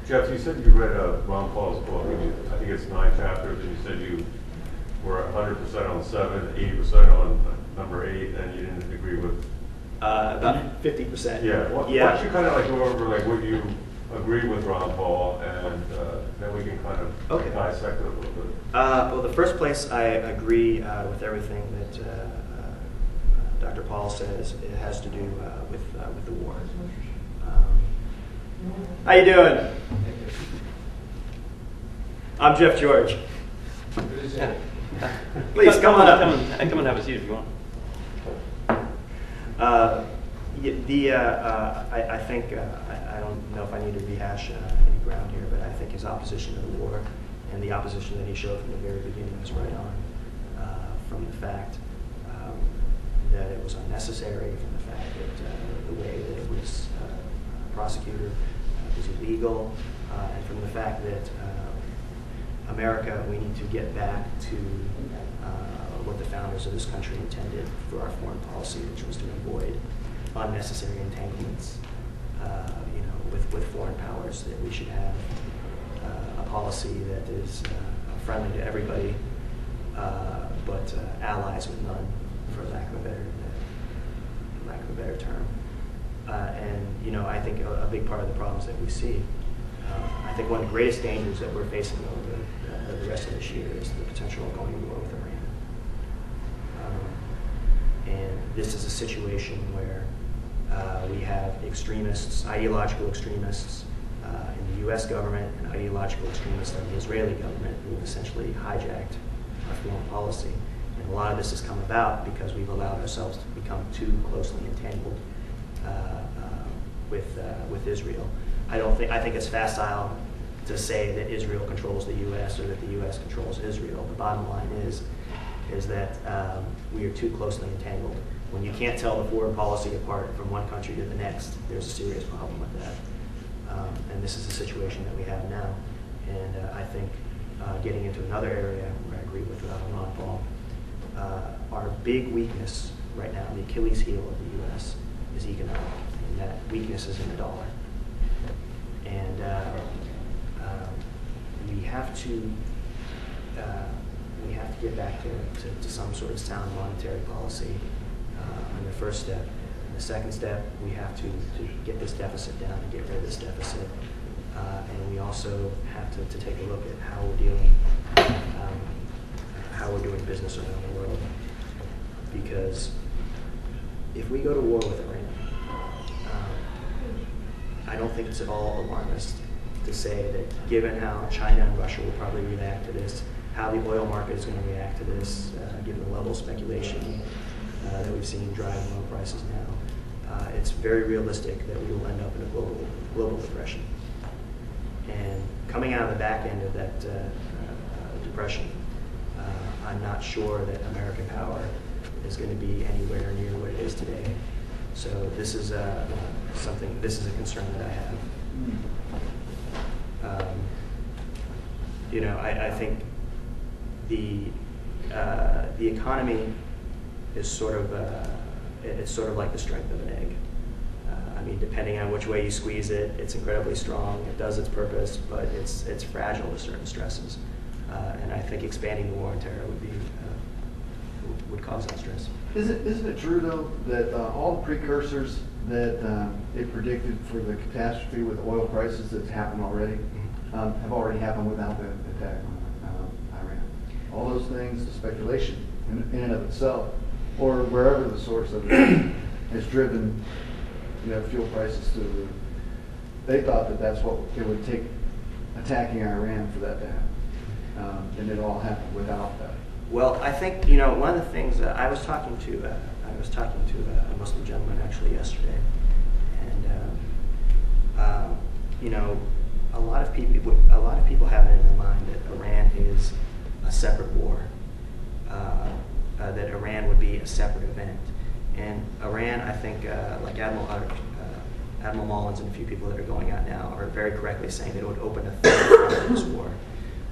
Jeff, you said you read Ron Paul's book, and I think it's 9 chapters, and you said you were 100% on 7, 80% on number 8, and you didn't agree with... about 50%. Yeah. Why don't you kind of like go over like what you agree with Ron Paul, and then we can kind of dissect it a little bit. Well, the first place I agree with everything that Dr. Paul says. It has to do with the war. How you doing? I'm Jeff George. Please come on up. Come and have a seat if you want. I think, I don't know if I need to rehash any ground here, but I think his opposition to the war and the opposition that he showed from the very beginning was right on, from the fact that it was unnecessary, from the fact that the way that it was prosecuted was illegal, and from the fact that America, we need to get back to what the founders of this country intended for our foreign policy, which was to avoid unnecessary entanglements, with foreign powers. That we should have a policy that is friendly to everybody, but allies with none, for lack of a better term. And I think a big part of the problems that we see, I think one of the greatest dangers that we're facing over the rest of this year is the potential of going to war with Iran. And this is a situation where we have extremists, ideological extremists in the U.S. government and ideological extremists in the Israeli government who have essentially hijacked our foreign policy. And a lot of this has come about because we've allowed ourselves to become too closely entangled with Israel. I think it's facile to say that Israel controls the U.S. or that the U.S. controls Israel. The bottom line is that we are too closely entangled. When you can't tell the foreign policy apart from one country to the next, there's a serious problem with that. And this is the situation that we have now. And I think getting into another area where I agree with Ron Paul, our big weakness right now, the Achilles heel of the U.S., is economic. And that weakness is in the dollar. And we have to get back to some sort of sound monetary policy on the first step. And the second step, we have to get this deficit down and get rid of this deficit. And we also have to take a look at how we're doing business around the world. Because if we go to war with Iran, I don't think it's at all alarmist to say that given how China and Russia will probably react to this, how the oil market is going to react to this, given the level of speculation that we've seen driving oil prices now, it's very realistic that we will end up in a global depression. And coming out of the back end of that depression, I'm not sure that American power is going to be anywhere near what it is today. So this is this is a concern that I have. I think the economy is sort of it's sort of like the strength of an egg. I mean, depending on which way you squeeze it, it's incredibly strong. It does its purpose, but it's fragile to certain stresses. And I think expanding the war on terror would cause that stress. Isn't it true though that all the precursors that it predicted for the catastrophe with oil prices that's happened already have already happened without the attack on Iran? All those things, the speculation in and of itself, or wherever the source of it has driven, fuel prices to the roof. They thought that that's what it would take attacking Iran for that to happen, and it all happened without that. Well, I think one of the things I was talking to a Muslim gentleman actually yesterday, and a lot of people have it in their mind that Iran is a separate war, that Iran would be a separate event, and Iran, I think, like Admiral Mullins and a few people that are going out now are very correctly saying that it would open a third front of this war.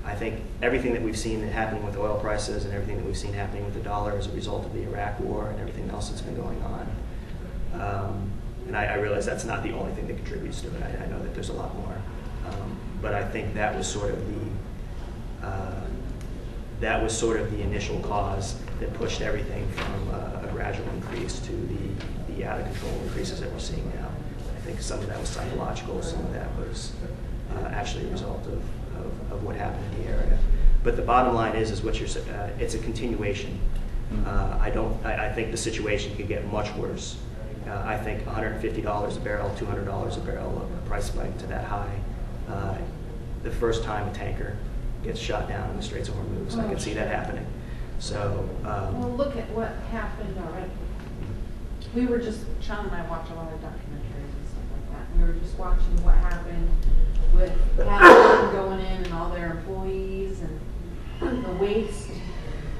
I think everything that we've seen happening with oil prices and everything that we've seen happening with the dollar as a result of the Iraq war and everything else that's been going on. And I realize that's not the only thing that contributes to it. I know that there's a lot more. But I think that was sort of the initial cause that pushed everything from a gradual increase to the out of control increases that we're seeing now. I think some of that was psychological, some of that was actually a result of what happened in the area. But the bottom line is what you're saying. It's a continuation. I think the situation could get much worse. I think $150 a barrel, $200 a barrel, a price spike to that high. The first time a tanker gets shot down in the Straits of Hormuz, I could see that happening. So, well, look at what happened already. We were just, Sean and I watch a lot of documentaries and stuff like that. We were just watching what happened with Halliburton going in and all their employees and the waste.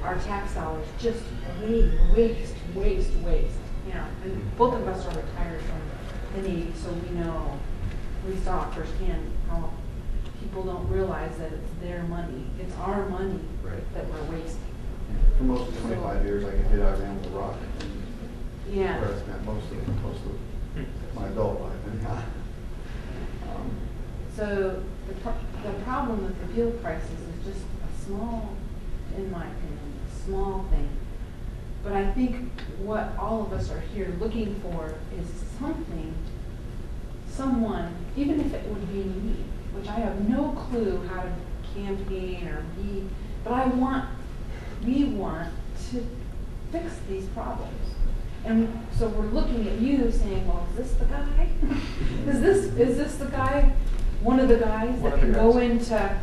Our tax dollars just waste. You know, and both of us are retired from the Navy, so we saw firsthand how people don't realize that it's their money. It's our money that we're wasting. For most of 25 years, I could hit Iran with a rock. Yeah. Where I spent most of my adult life. So the problem with the fuel prices is just a small, in my opinion, a small thing. But I think what all of us are here looking for is someone, even if it would be me, which I have no clue how to campaign or be, but we want to fix these problems. And so we're looking at you saying, well, is this the guy? is this the guy, one of the guys that can go into,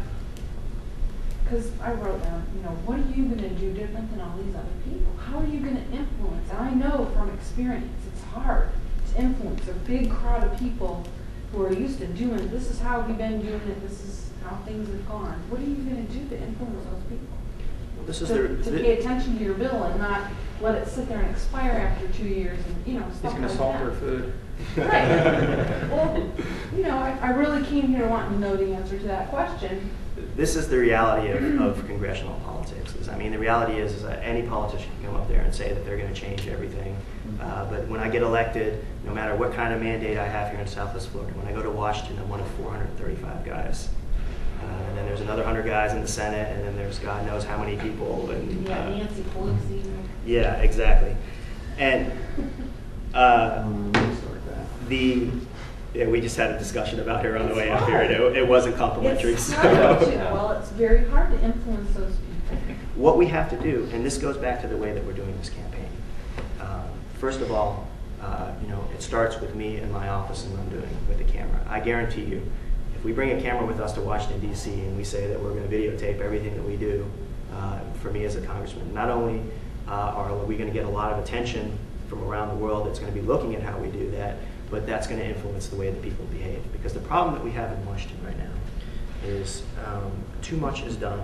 because I wrote down, what are you going to do different than all these other people? How are you going to influence? And I know from experience, it's hard to influence a big crowd of people who are used to doing, this is how we've been doing it, this is how things have gone. What are you going to do to influence those people? well, this is to pay attention to your bill and not let it sit there and expire after 2 years and, stuff like that. He's going to salt their food. Right. Well, I really came here wanting to know the answer to that question. This is the reality of congressional politics. The reality is that any politician can come up there and say that they're going to change everything. But when I get elected, no matter what kind of mandate I have here in Southwest Florida, when I go to Washington, I'm one of 435 guys. And then there's another 100 guys in the Senate, and then there's God knows how many people. And, Nancy Pelosi. Yeah, exactly. And we just had a discussion about her on the way up here, and it wasn't complimentary. It's hard to, well, it's very hard to influence those people. What we have to do, and this goes back to the way that we're doing this campaign. First of all, it starts with me and my office and what I'm doing with the camera. I guarantee you, if we bring a camera with us to Washington, D.C., and we say that we're going to videotape everything that we do, for me as a congressman, not only are we going to get a lot of attention from around the world that's going to be looking at how we do that, but that's going to influence the way that people behave. Because the problem that we have in Washington right now is too much is done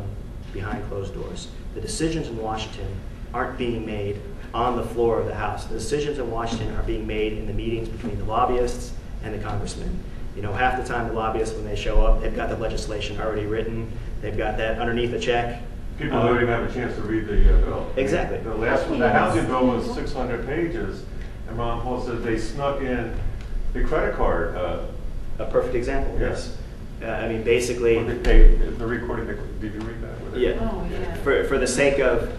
behind closed doors. The decisions in Washington aren't being made on the floor of the House. The decisions in Washington are being made in the meetings between the lobbyists and the congressmen. Half the time the lobbyists, when they show up, they've got the legislation already written. They've got that underneath a check. People don't even have a chance to read the bill. Exactly. The last one, the housing bill was 600 pages, and Ron Paul said they snuck in the credit card. A perfect example. Yes. Basically. They paid the recording. Did you read that? Yeah. Oh, yeah. For the sake of,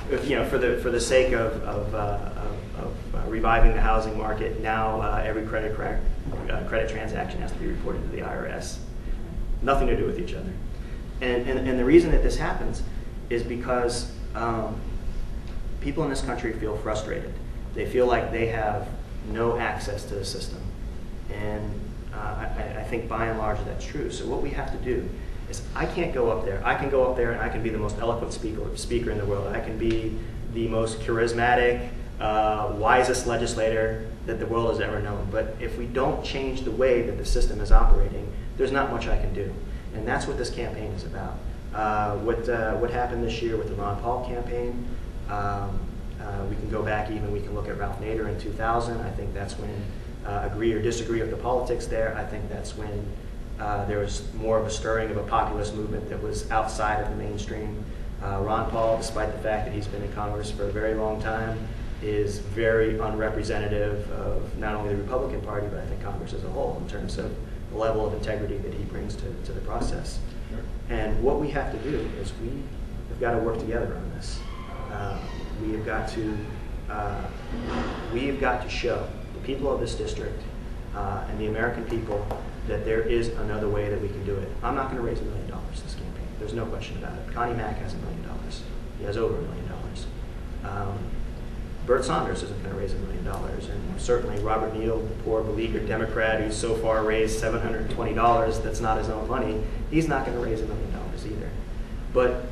for the sake of reviving the housing market, now every credit transaction has to be reported to the IRS. Nothing to do with each other. And the reason that this happens is because people in this country feel frustrated. They feel like they have no access to the system. And I think by and large that's true. So what we have to do is I can't go up there. I can go up there and I can be the most eloquent speaker in the world. I can be the most charismatic, wisest legislator that the world has ever known. But if we don't change the way that the system is operating, there's not much I can do. And that's what this campaign is about. What happened this year with the Ron Paul campaign, we can go back even, we can look at Ralph Nader in 2000. I think that's when, agree or disagree with the politics there, I think that's when there was more of a stirring of a populist movement that was outside of the mainstream. Ron Paul, despite the fact that he's been in Congress for a very long time, is very unrepresentative of not only the Republican Party, but I think Congress as a whole in terms of level of integrity that he brings to the process. Sure. And what we have to do is we have got to work together on this. We have got to show the people of this district and the American people that there is another way that we can do it. I'm not going to raise $1 million this campaign. There's no question about it. Connie Mack has $1 million. He has over $1 million. Bert Saunders isn't going to raise $1 million, and certainly Robert Neal, the poor beleaguered Democrat who's so far raised $720 that's not his own money, he's not going to raise $1 million either. But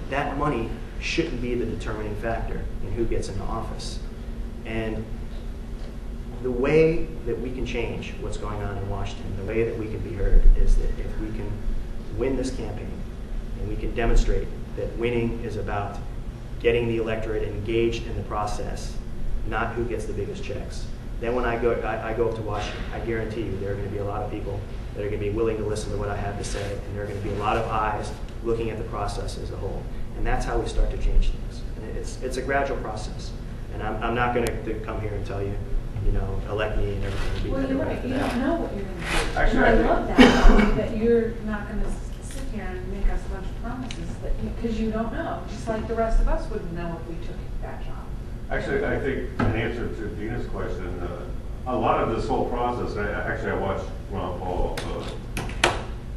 that money shouldn't be the determining factor in who gets into office. And the way that we can change what's going on in Washington, the way that we can be heard, is that if we can win this campaign and we can demonstrate that winning is about getting the electorate engaged in the process, not who gets the biggest checks. Then when I go up to Washington, I guarantee you there are going to be a lot of people that are going to be willing to listen to what I have to say, and there are going to be a lot of eyes looking at the process as a whole. And that's how we start to change things. And it's a gradual process. And I'm not going to come here and tell you, elect me and everything will be Well, better you're right. after You that. don't know what you're going to do. Actually, And I I love that, that you're not going to sit here and make us a bunch of promises because you don't know. Just like the rest of us wouldn't know if we took that job. Actually, I think in answer to Dina's question, a lot of this whole process, I watched Ron Paul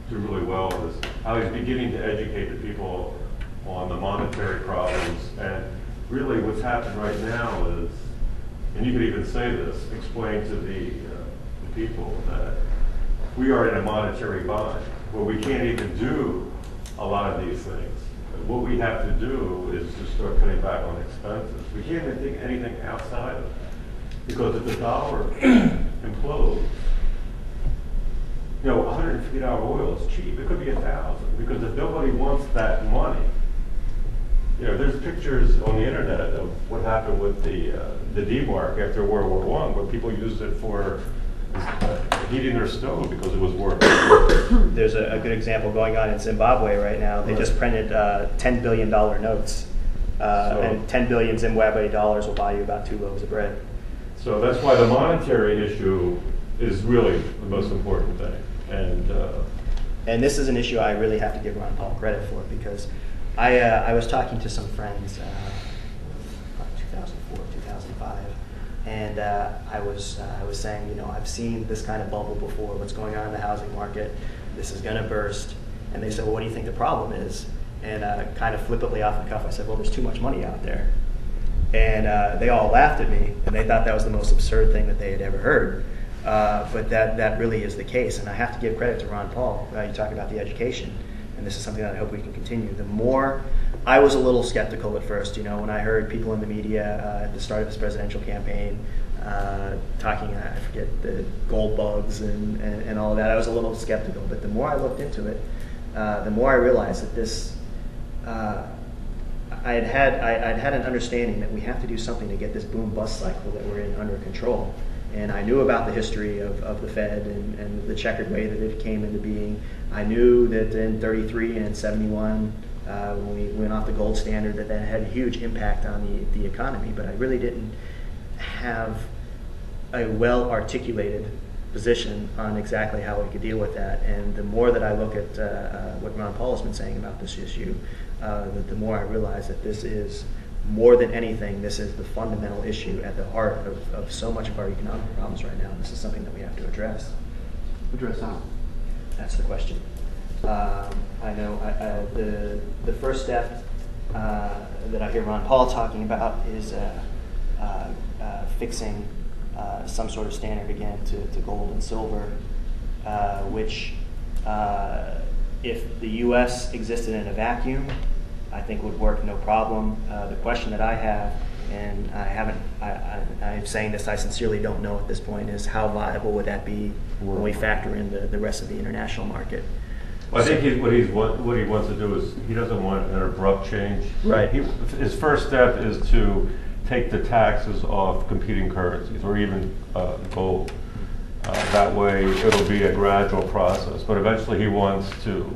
do really well, is how he's beginning to educate the people on the monetary problems. And really what's happened right now is, and you could even say this, explain to the people that we are in a monetary bind where we can't even do a lot of these things. What we have to do is to start cutting back on expenses. We can't even think anything outside of that. Because if the dollar implodes, $150 oil is cheap. It could be $1,000. Because if nobody wants that money, there's pictures on the internet of what happened with the D-mark after World War I, where people used it for heating their stove because it was working. There's a good example going on in Zimbabwe right now. They just printed $10 billion notes, and 10 billion Zimbabwe dollars will buy you about 2 loaves of bread. So that's why the monetary issue is really the most important thing. And this is an issue I really have to give Ron Paul credit for, because I was talking to some friends, 2004, 2005, and I was saying, I've seen this kind of bubble before. What's going on in the housing market? This is going to burst. And they said, well, what do you think the problem is? And kind of flippantly off the cuff, I said, well, there's too much money out there. And they all laughed at me, and they thought that was the most absurd thing that they had ever heard. But that really is the case. And I have to give credit to Ron Paul. You talk about the education, and this is something that I hope we can continue. The more, I was a little skeptical at first, when I heard people in the media at the start of this presidential campaign talking, I forget, the gold bugs and all of that. I was a little skeptical, but the more I looked into it, the more I realized that this, I'd had an understanding that we have to do something to get this boom-bust cycle that we're in under control. And I knew about the history of the Fed and the checkered way that it came into being. I knew that in 33 and 71, when we went off the gold standard, that had a huge impact on the economy. But I really didn't have a well-articulated position on exactly how we could deal with that. And the more that I look at what Ron Paul has been saying about this issue, the more I realize that this is, more than anything, this is the fundamental issue at the heart of so much of our economic problems right now. And this is something that we have to address. Address how? That's the question. I know the first step that I hear Ron Paul talking about is fixing some sort of standard again to gold and silver, which if the U.S. existed in a vacuum, I think would work no problem. The question that I have, and I'm saying this, I sincerely don't know at this point, is how viable would that be when we factor in the rest of the international market? Well, I think what he wants to do is he doesn't want an abrupt change. Right. His first step is to take the taxes off competing currencies, or even gold. That way, it'll be a gradual process. But eventually, he wants to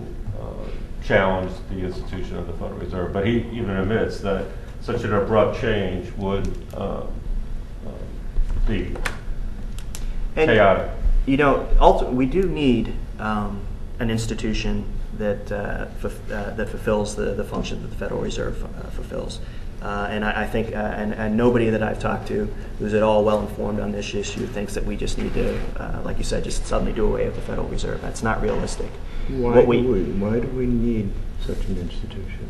challenge the institution of the Federal Reserve. But he even admits that such an abrupt change would be chaotic. You know, we do need an institution that that fulfills the function that the Federal Reserve fulfills. And I think, and nobody that I've talked to who's at all well informed on this issue thinks that we just need to, like you said, just suddenly do away with the Federal Reserve. That's not realistic. Why do we need such an institution?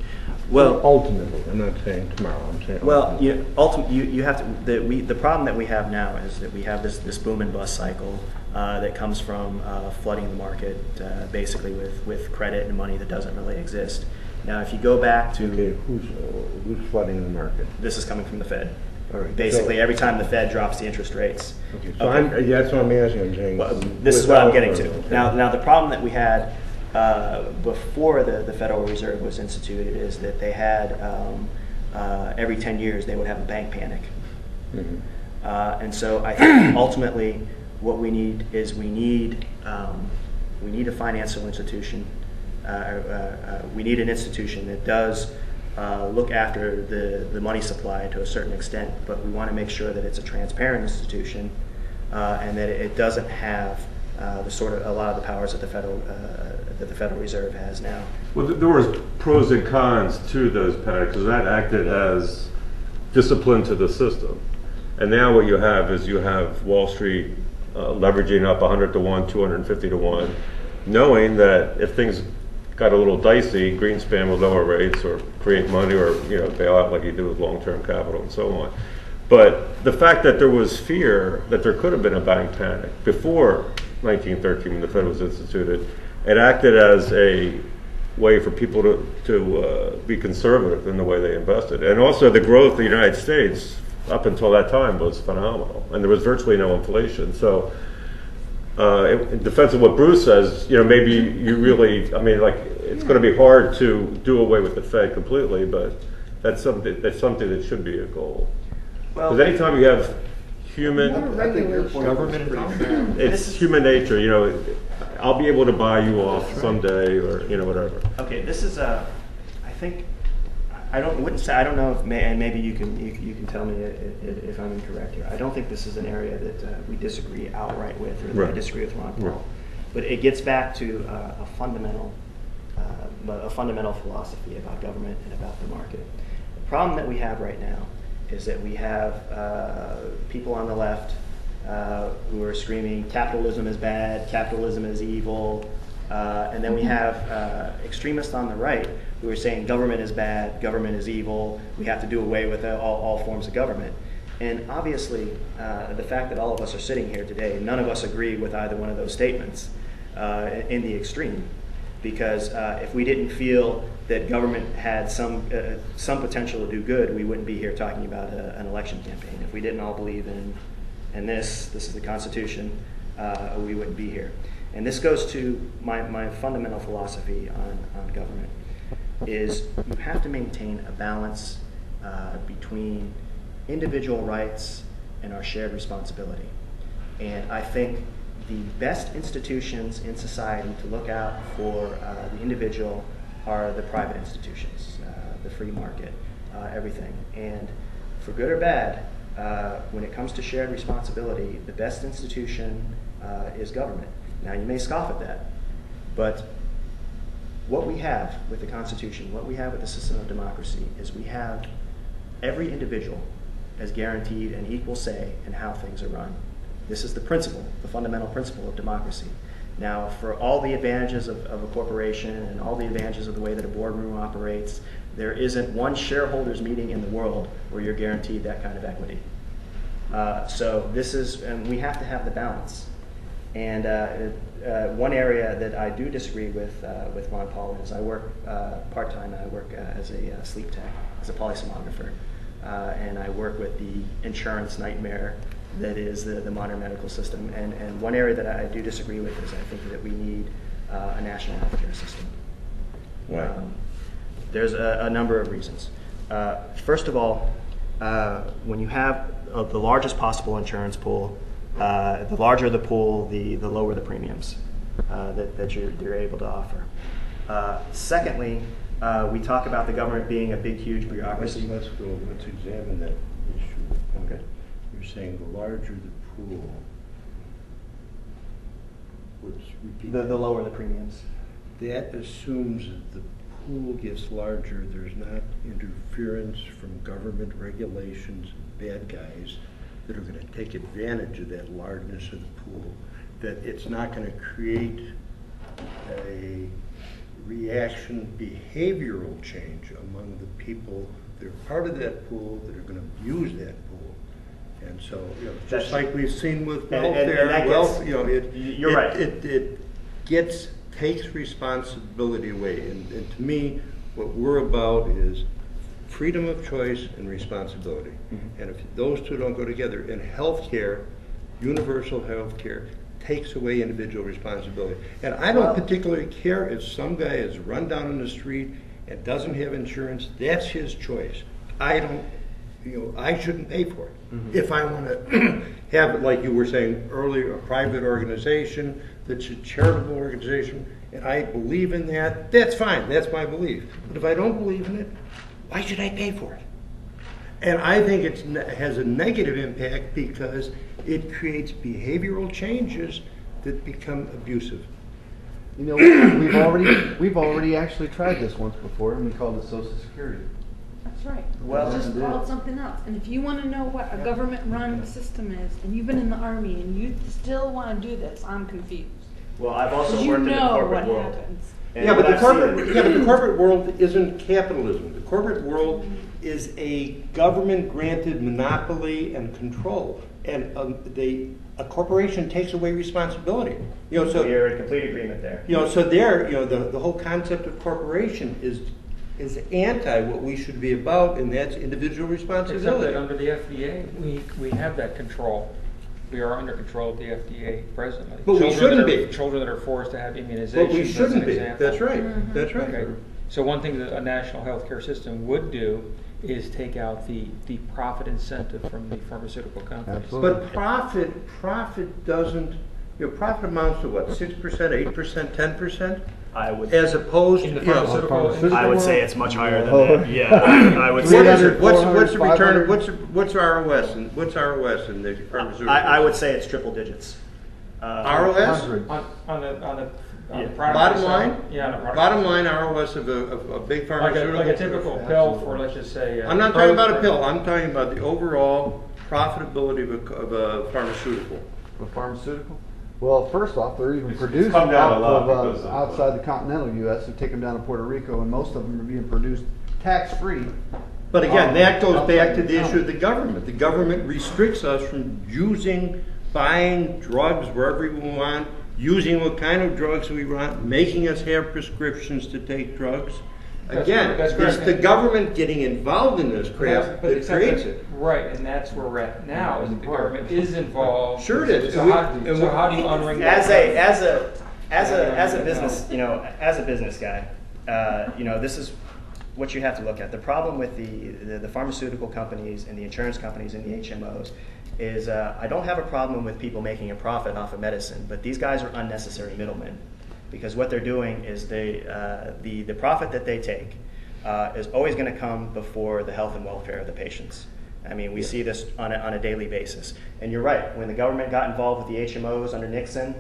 Well, ultimately, I'm not saying tomorrow. I'm saying well, you have to. The problem that we have now is that we have this boom and bust cycle that comes from flooding the market, basically with credit and money that doesn't really exist. Now, if you go back to who's flooding the market? This is coming from the Fed. All right. Basically, So, every time the Fed drops the interest rates. okay. So that's what I'm asking. I'm saying. Well, this is what I'm getting to. Okay. Now the problem that we had before the Federal Reserve was instituted is that they had every 10 years they would have a bank panic. Mhm. And so I think ultimately what we need is we need a financial institution. We need an institution that does look after the money supply to a certain extent, but we want to make sure that it's a transparent institution and that it doesn't have a lot of the powers that the Federal Reserve has now. Well, there was pros and cons to those panics, because that acted as discipline to the system. And now what you have is you have Wall Street leveraging up 100 to 1, 250 to 1, knowing that if things got a little dicey, Greenspan would lower rates or create money or bail out like he did with long-term capital and so on. But the fact that there was fear that there could have been a bank panic before 1913 when the Fed was instituted, it acted as a way for people to be conservative in the way they invested. And also the growth of the United States up until that time was phenomenal, and there was virtually no inflation. So in defense of what Bruce says, maybe you really, it's going to be hard to do away with the Fed completely, but that's something that should be a goal. Well, because anytime you have human, I think your point was pretty fair. it's human nature. I'll be able to buy you off someday, or whatever. Okay, this is I think I don't know if and maybe you can tell me if I'm incorrect here. I don't think this is an area that we disagree outright with, or that I Right. disagree with Ron Paul. Right. But it gets back to a fundamental philosophy about government and about the market. The problem that we have right now is that we have people on the left who are screaming capitalism is bad, capitalism is evil, and then we have extremists on the right who are saying government is bad, government is evil, we have to do away with all forms of government. And obviously, the fact that all of us are sitting here today, none of us agree with either one of those statements in the extreme. Because if we didn't feel that government had some potential to do good, we wouldn't be here talking about an election campaign. If we didn't all believe in this is the Constitution, we wouldn't be here. And this goes to my fundamental philosophy on government, is you have to maintain a balance between individual rights and our shared responsibility. And I think the best institutions in society to look out for the individual are the private institutions, the free market, everything. And for good or bad, when it comes to shared responsibility, the best institution is government. Now, you may scoff at that, but what we have with the Constitution, what we have with the system of democracy, is we have every individual as guaranteed an equal say in how things are run. This is the principle, the fundamental principle of democracy. Now, for all the advantages of a corporation and all the advantages of the way that a boardroom operates, there isn't one shareholders meeting in the world where you're guaranteed that kind of equity. And we have to have the balance. And one area that I do disagree with Ron Paul is I work part-time. I work as a sleep tech, as a polysomnographer, and I work with the insurance nightmare that is the modern medical system. And one area that I do disagree with is I think that we need a national healthcare system. Right. There's a number of reasons. First of all, when you have the largest possible insurance pool, the larger the pool, the lower the premiums that you're able to offer. Secondly, we talk about the government being a big, huge bureaucracy. Let's examine that issue. Okay. You're saying the larger the pool, repeat The that. lower the premiums. That assumes that the pool gets larger, there's not interference from government regulations, bad guys that are gonna take advantage of that largeness of the pool, that it's not gonna create a reaction, behavioral change among the people that are part of that pool, that are gonna use that pool. And so, you know, just like we've seen with And welfare, that gets- you know, you're right. It takes responsibility away. And to me, what we're about is freedom of choice and responsibility. Mm-hmm. And if those two don't go together, and healthcare, universal healthcare, takes away individual responsibility. And I don't Well- particularly care if some guy is run down in the street and doesn't have insurance. That's his choice. I don't, you know, I shouldn't pay for it. If I want to have, like you were saying earlier, a private organization that's a charitable organization, and I believe in that, that's fine, that's my belief. But if I don't believe in it, why should I pay for it? And I think it has a negative impact because it creates behavioral changes that become abusive. You know, we've already actually tried this once before, and we called it Social Security. That's right. Well- Just call it something else. And if you want to know what a government-run system is, and you've been in the Army, and you still want to do this, I'm confused. Well, I've also You worked in the know corporate what world. happens. And Yeah, but what the I've seen- corporate world isn't capitalism. The corporate world is a government-granted monopoly and control, and a corporation takes away responsibility. You know, so We're in complete agreement there. you know, so there, you know, the whole concept of corporation is anti what we should be about, and that's individual Except that responsibility. under the FDA, we have that control. We are under control of the FDA presently. But we shouldn't be. Children that are forced to have immunizations. But we as an shouldn't be. example. That's right. That's right. Okay. So one thing that a national healthcare system would do is take out the profit incentive from the pharmaceutical companies. Absolutely. But profit doesn't, you know, profit amounts to what, 6%, 8%, 10%? I would, As opposed In to, the you know, pharmaceutical, I would say it's much higher than Oh. that. Yeah, I would say. what is 300, it? What's the 400, return, 500? what's ROS and what's ROS in the pharmaceutical? I would say it's triple digits. ROS? 100. on the Yeah. product Bottom side. line? Yeah, on the product Bottom side. line ROS of a big Like pharmaceutical? a typical pill for, let's just say. I'm not talking about a pill, I'm talking about the overall profitability of a pharmaceutical. A pharmaceutical? Well, first off, they're even producing come down a out lot of, because of, outside the continental U.S. They take them down to Puerto Rico, and most of them are being produced tax-free. But again, that goes back to Outside the the issue of the government. The government restricts us from buying drugs wherever we want, using what kind of drugs we want, making us have prescriptions to take drugs. Again, That's it's correct. the government getting involved in this crap But that except creates that- it. Right, and that's where we're at now, is that the government is involved. Sure it is. So how do you unring that? As a business, you know, as a business guy, you know, this is what you have to look at. The problem with the pharmaceutical companies and the insurance companies and the HMOs is I don't have a problem with people making a profit off of medicine, but these guys are unnecessary middlemen, because what they're doing is the profit that they take is always going to come before the health and welfare of the patients. I mean, we see this on a daily basis. And you're right, when the government got involved with the HMOs under Nixon,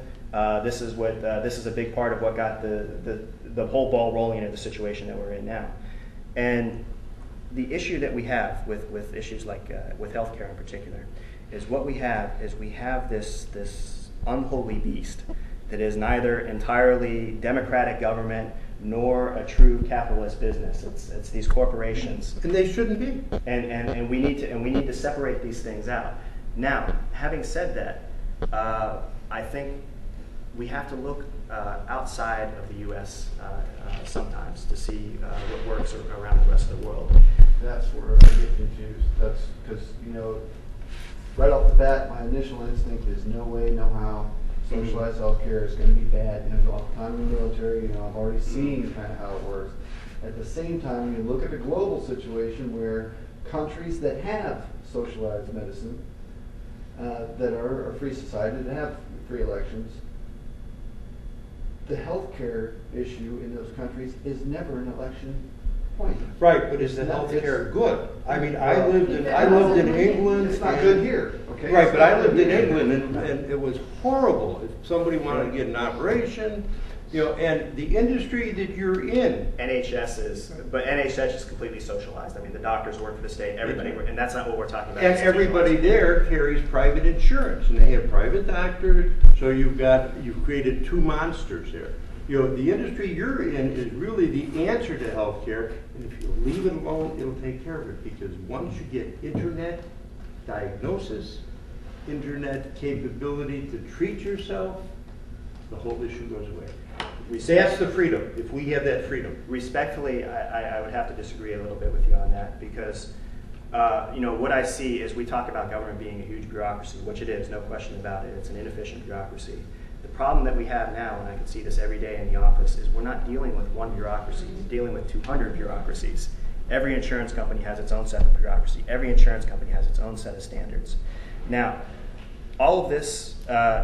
this is a big part of what got the whole ball rolling into the situation that we're in now. And the issue that we have with issues like with healthcare in particular is we have this unholy beast that is neither entirely democratic government nor a true capitalist business. It's these corporations. And they shouldn't be. And we need to separate these things out. Now, having said that, I think we have to look outside of the U.S. Sometimes to see what works around the rest of the world. That's where I get confused. That's because, you know, right off the bat, my initial instinct is no way, no how. Socialized healthcare is going to be bad. You know, off the time in the military, you know, I've already seen kind of how it works. At the same time, you look at the global situation where countries that have socialized medicine, that are a free society, that have free elections, the healthcare issue in those countries is never an election point. Right, but is the health care good? I mean, I lived in England. It's not good here, okay? Right, It's but not I lived good in here. England and it was horrible. If somebody wanted to get an operation, you know, and the industry that you're in. But NHS is completely socialized. I mean, the doctors work for the state, everybody, and that's not what we're talking about. And everybody there carries private insurance, and they have private doctors, so you've created two monsters there. You know, the industry you're in is really the answer to healthcare, and if you leave it alone, it'll take care of it, because once you get internet diagnosis, internet capability to treat yourself, the whole issue goes away. That's the freedom, if we have that freedom. Respectfully, I would have to disagree a little bit with you on that, because you know, what I see is we talk about government being a huge bureaucracy, which it is, no question about it. It's an inefficient bureaucracy. The problem that we have now, and I can see this every day in the office, is we're not dealing with one bureaucracy, we're dealing with 200 bureaucracies. Every insurance company has its own set of bureaucracy. Every insurance company has its own set of standards. Now, all of this,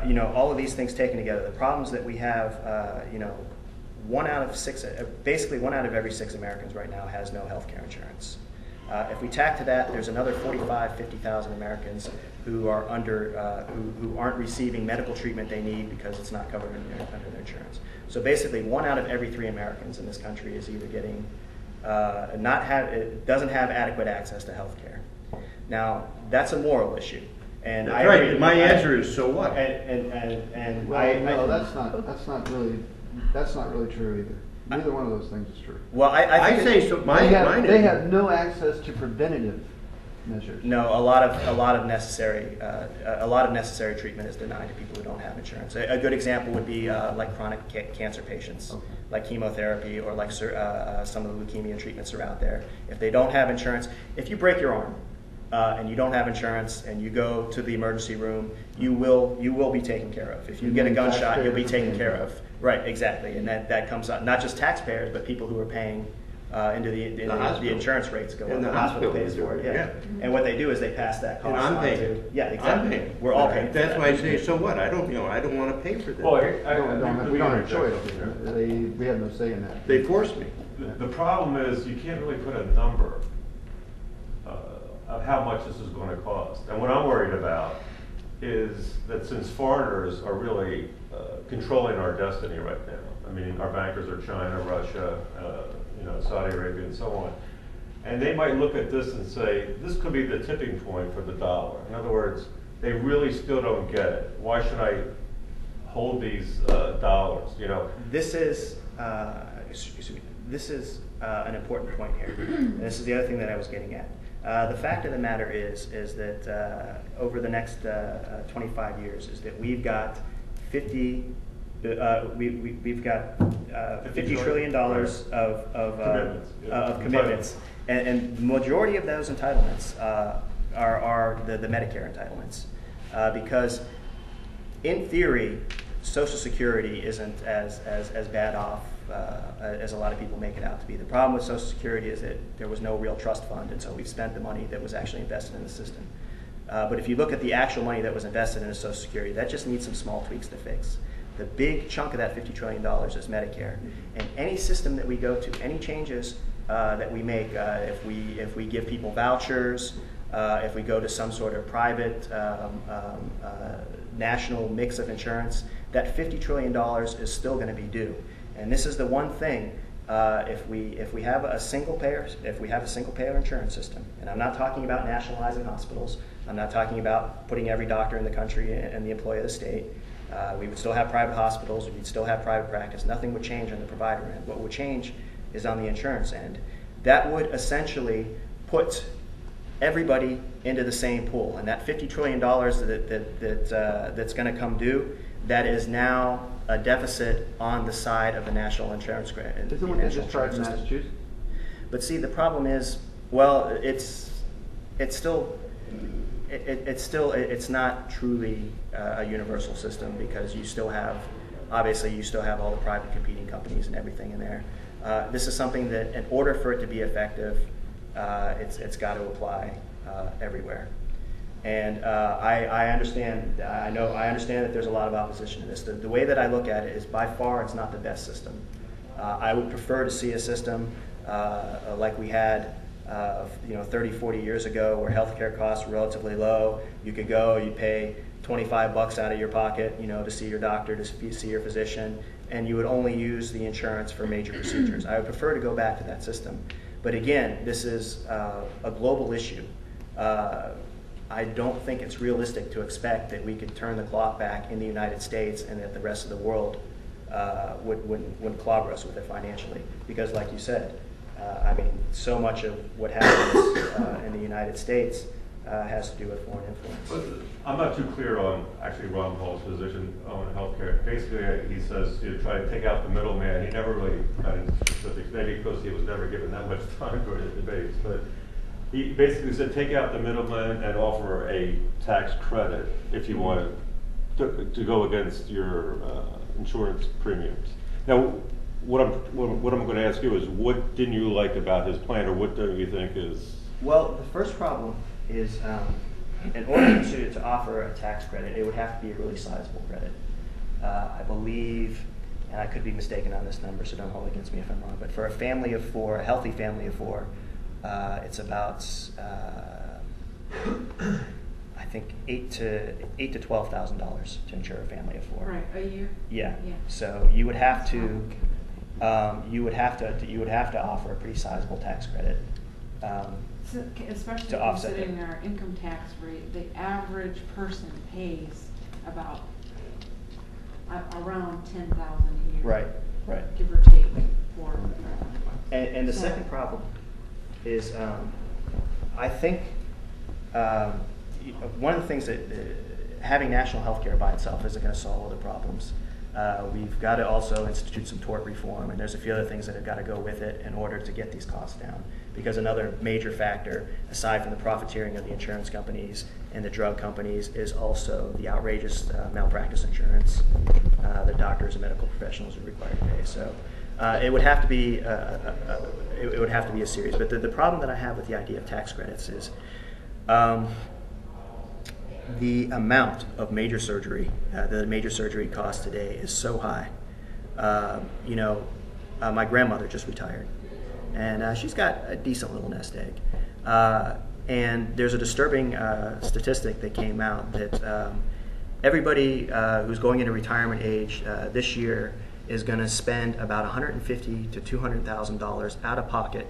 you know, all of these things taken together, the problems that we have, you know, basically 1 out of every 6 Americans right now has no health care insurance. If we tack to that, there's another 50,000 Americans who are who aren't receiving medical treatment they need because it's not covered under their insurance. So basically, 1 out of every 3 Americans in this country is either getting doesn't have adequate access to health care. Now, that's a moral issue. And That's right, and my answer is, so what? Well, no, that's not really true either. Neither one of those things is true. Well, I say so. They have no access to preventative measures. No, a lot of necessary treatment is denied to people who don't have insurance. A good example would be like chronic cancer patients, Okay. like chemotherapy, or like some of the leukemia treatments are out there. If they don't have insurance, if you break your arm and you don't have insurance and you go to the emergency room, you will be taken care of. If you get a gunshot, you'll be taken care of. Right, exactly, and that comes out not just taxpayers, but people who are paying into the insurance rates go up. And the hospital hospital pays for it. yeah. And what they do is they pass that cost And I'm on paying. to. Yeah, exactly. I'm paying. We're all paying. That's for why I that. say, so what? I don't want to pay for that. Well, We don't have a choice. We have no say in that. They force me. The problem is you can't really put a number of how much this is going to cost. And what I'm worried about is that since foreigners are really controlling our destiny right now, I mean, our bankers are China, Russia, you know, Saudi Arabia, and so on. And they might look at this and say, this could be the tipping point for the dollar. In other words, they really still don't get it. Why should I hold these dollars? You know, This is an important point here. And this is the other thing that I was getting at. The fact of the matter is that over the next 25 years, is that we've got $50 trillion of commitments, and the majority of those entitlements are the Medicare entitlements, because in theory, Social Security isn't as bad off as a lot of people make it out to be. The problem with Social Security is that there was no real trust fund, and so we've spent the money that was actually invested in the system. But if you look at the actual money that was invested in Social Security, that just needs some small tweaks to fix. The big chunk of that $50 trillion is Medicare. And any system that we go to, any changes that we make, if we give people vouchers, if we go to some sort of private national mix of insurance, that $50 trillion is still going to be due. And this is the one thing, if we have a single payer insurance system, and I'm not talking about nationalizing hospitals, I'm not talking about putting every doctor in the country and the employee of the state. We would still have private hospitals, we'd still have private practice. Nothing would change on the provider end. What would change is on the insurance end. That would essentially put everybody into the same pool. And that $50 trillion that's going to come due, that is now a deficit on the side of the national insurance grant. Isn't what they just tried in Massachusetts? But see, the problem is, well, it's not truly a universal system, because you still have all the private competing companies and everything in there. This is something that, in order for it to be effective, it's got to apply everywhere. And I understand that there's a lot of opposition to this. The way that I look at it is, by far, it's not the best system. I would prefer to see a system like we had 30, 40 years ago, where healthcare costs were relatively low. You could go, you pay $25 out of your pocket, to see your doctor, to see your physician, and you would only use the insurance for major procedures. I would prefer to go back to that system. But again, this is a global issue. I don't think it's realistic to expect that we could turn the clock back in the United States and that the rest of the world wouldn't clobber us with it financially. Because like you said, so much of what happens in the United States has to do with foreign influence. But I'm not too clear on actually Ron Paul's position on healthcare. Basically, he says you try to take out the middleman. He never really got into specifics, maybe because he was never given that much time for his debates. But he basically said take out the middleman and offer a tax credit if you want to go against your insurance premiums. Now, what I'm going to ask you is, what didn't you like about his plan, or what do you think is? Well, the first problem is, in order to offer a tax credit, it would have to be a really sizable credit. I believe, and I could be mistaken on this number, so don't hold it against me if I'm wrong, but for a family of four, a healthy family of four, it's about, I think, $8,000 to $12,000 to insure a family of four. Right, a year? Yeah. Yeah. So you would have to, offer a pretty sizable tax credit. Especially To offset it. considering our income tax rate, the average person pays about around $10,000 a year. Right. Give or take for. And the So- second problem is, I think one of the things that having national health care by itself isn't going to solve all the problems. We've got to also institute some tort reform, and there's a few other things that have got to go with it in order to get these costs down. Because another major factor, aside from the profiteering of the insurance companies and the drug companies, is also the outrageous malpractice insurance that doctors and medical professionals are required to pay. So it would have to be it would have to be a series. But the problem that I have with the idea of tax credits is the amount of major surgery that the major surgery costs today is so high. My grandmother just retired, and she's got a decent little nest egg. And there's a disturbing statistic that came out that everybody who's going into retirement age this year is going to spend about $150,000 to $200,000 out of pocket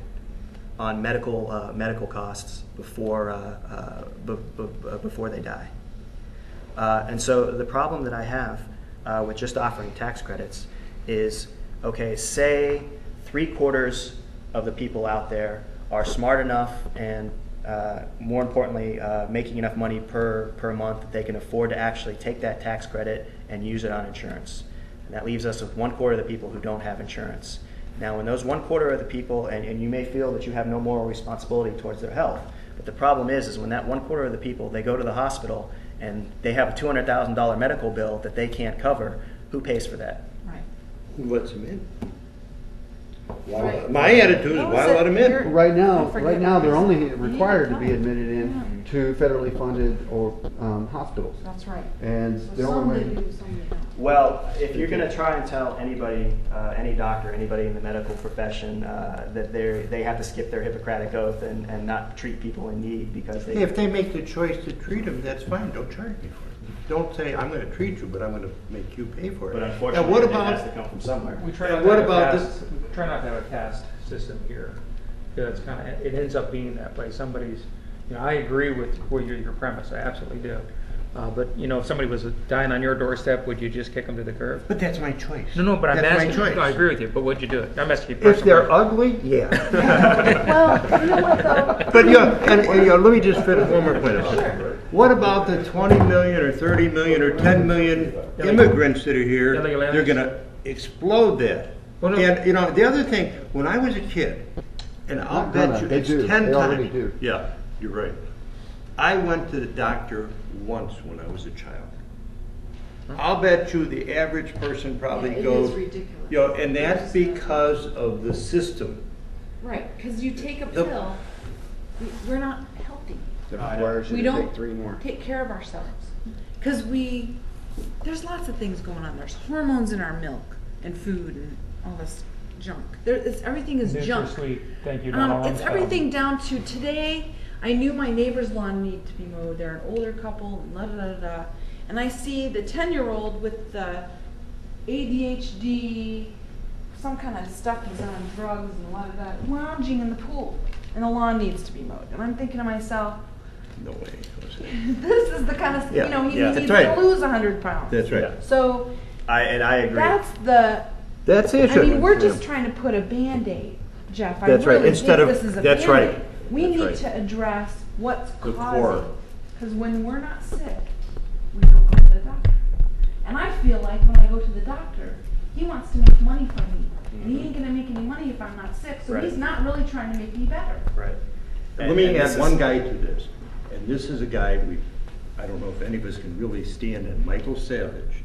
on medical costs before they die. And so the problem that I have with just offering tax credits is, okay, say 3/4 of the people out there are smart enough and more importantly, making enough money per month that they can afford to actually take that tax credit and use it on insurance. And that leaves us with 1/4 of the people who don't have insurance. Now, when those 1/4 of the people, and you may feel that you have no moral responsibility towards their health, but the problem is when that 1/4 of the people, they go to the hospital and they have a $200,000 medical bill that they can't cover, who pays for that? Right. Who lets them in? Right. My attitude is, why let them in? Right I now, forget they're what only you said. required to You be need to admitted in to federally funded or hospitals. That's right. And So the some only they way, do, some they don't. Well, if you're going to try and tell anybody, any doctor, anybody in the medical profession, that they have to skip their Hippocratic oath and not treat people in need because they... If they make the choice to treat them, that's fine, don't charge me for it. Don't say, I'm going to treat you, but I'm going to make you pay for it. But Now, unfortunately, what it has to about, come from somewhere. We try not What to have about a caste, we try not to have a caste system here. Because it's it ends up being that way. Somebody's, I agree with your premise, I absolutely do. But if somebody was dying on your doorstep, would you just kick them to the curb? but that's my choice. No, but I'm That's asking. my choice. No, I agree with you. But would you do it? I'm asking you If personally. they're ugly, yeah. Well, you know what though? But let me just finish one more point. What about the 20 million or 30 million or 10 million immigrants that are here? Illegal They're aliens? going to explode that. Well, no. And the other thing, when I was a kid, and I'll Not bet gonna, you they it's do. 10 They times. already do. Yeah, you're right. I went to the doctor once when I was a child. I'll bet you the average person probably Yeah, it goes, is ridiculous. and that's because of the system. Right, because you take a The- pill, we're not healthy. that requires you We to don't take 3 more. take care of ourselves. Because there's lots of things going on. There's hormones in our milk and food and all this junk. Everything is This junk. sweet. Thank you, Donna. It's everything down to today. I knew my neighbor's lawn needed to be mowed. They're an older couple, and da da da da. And I see the 10-year-old with the ADHD, some kind of stuff. He's on drugs and da da da, lounging in the pool, and the lawn needs to be mowed. And I'm thinking to myself, No way. this is the kind of, Yeah, you know, he yeah. needs That's right. to lose 100 pounds. That's right. So I agree. That's the I issue. mean, we're just trying to put a Band-Aid, Jeff. That's I right. really Instead think of- this is a that's Band-Aid. right. We That's need right. to address what's The causing. core. Because when we're not sick, we don't go to the doctor. And I feel like when I go to the doctor, he wants to make money from me. And he ain't gonna make any money if I'm not sick, so Right. he's not really trying to make me better. Right. Let me And this add is- one guy to this, and this is a guy I don't know if any of us can really stand it, Michael Savage.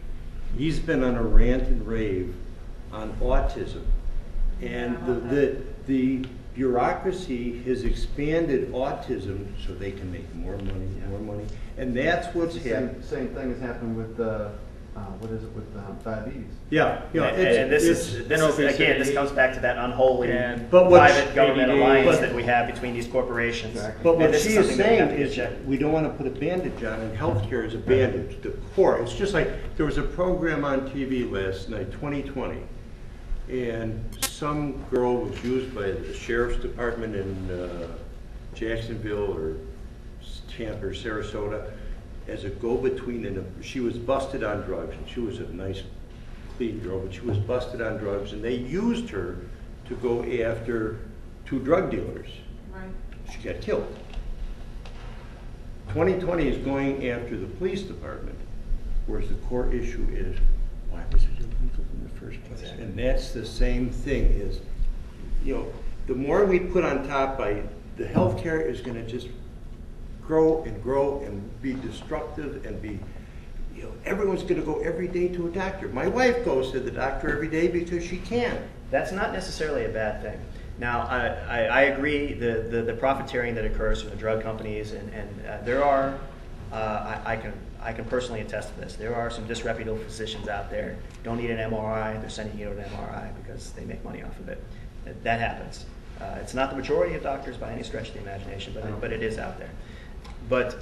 He's been on a rant and rave on autism. And the bureaucracy has expanded autism so they can make more money. And that's what's happening. Same thing has happened with, what is it, with diabetes. Yeah. And this is again, this comes back to that unholy And- But what private government ADD, alliance but- that we have between these corporations. Exactly. But And what this she is something that we have saying to is check. we don't want to put a bandage on, and healthcare is a bandage, the core. It's just like, there was a program on TV last night, 2020, and some girl was used by the sheriff's department in Jacksonville or Tampa or Sarasota as a go-between, and she was busted on drugs, and she was a nice, clean girl, but she was busted on drugs, and they used her to go after 2 drug dealers. Right. She got killed. 2020 is going after the police department, whereas the core issue is, why was it illegal in the first place? Exactly. And that's the same thing is, you know, the more we put on top by, the healthcare is gonna just grow and be destructive and be, you know, everyone's gonna go every day to a doctor. My wife goes to the doctor every day because she can. That's not necessarily a bad thing. Now, I agree the profiteering that occurs from the drug companies, and there are, I can personally attest to this. There are some disreputable physicians out there. Don't need an MRI. They're sending you to an MRI because they make money off of it. That happens. It's not the majority of doctors by any stretch of the imagination, but it is out there. But